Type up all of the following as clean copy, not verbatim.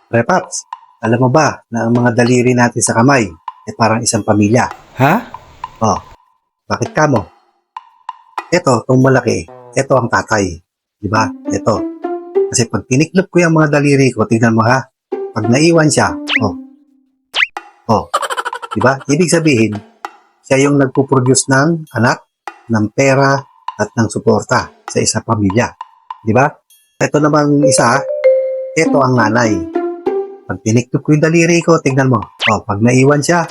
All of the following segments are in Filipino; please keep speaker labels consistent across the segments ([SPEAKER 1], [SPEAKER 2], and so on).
[SPEAKER 1] Repaps, alam mo ba na ang mga daliri natin sa kamay ay parang isang pamilya?
[SPEAKER 2] Ha?
[SPEAKER 1] Oh, bakit ka mo? Ito, itong malaki, ito ang tatay. Di ba? Ito. Kasi pag tiniklop ko yung mga daliri ko, tignan mo ha, pag naiwan siya, di ba? Ibig sabihin, siya yung nagpo-produce ng anak, ng pera, at ng suporta sa isang pamilya. Di ba? Ito namang isa, ito ang nanay. Pag tiniklop ko yung daliri ko, tignan mo. Oh, pag naiwan siya,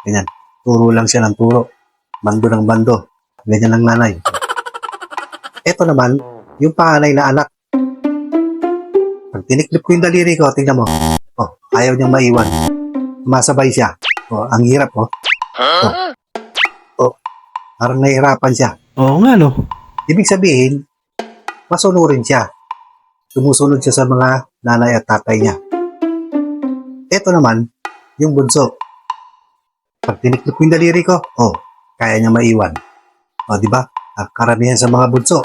[SPEAKER 1] ganyan. Turo lang siya ng turo. Bando ng bando. Ganyan ang nanay. Ito naman, yung panganay na anak. Pag tiniklop ko yung daliri ko, tignan mo. Oh, ayaw niyang maiwan. Masabay siya. Oh, ang hirap, parang nahihirapan siya.
[SPEAKER 2] Oo nga, no?
[SPEAKER 1] Ibig sabihin, masunurin siya. Sumusunod siya sa mga nanay at tatay niya. Ito naman, yung bunso. Pag tiniklop ko yung daliri ko, kaya niya maiwan. Di ba? Karamihan sa mga bunso,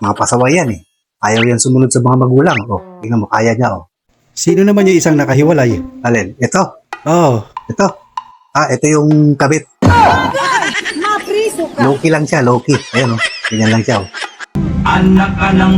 [SPEAKER 1] mga pasaway yan eh. Ayaw yan sumunod sa mga magulang. Tingnan mo, kaya niya.
[SPEAKER 2] Sino naman yung isang nakahiwalay?
[SPEAKER 1] Alin? Ito.
[SPEAKER 2] Oh,
[SPEAKER 1] Ito. Ito yung kabit.
[SPEAKER 3] Mapriso ka.
[SPEAKER 1] Low-key lang siya, low-key. Ayan, ganyan lang siya.
[SPEAKER 4] Anak ka ng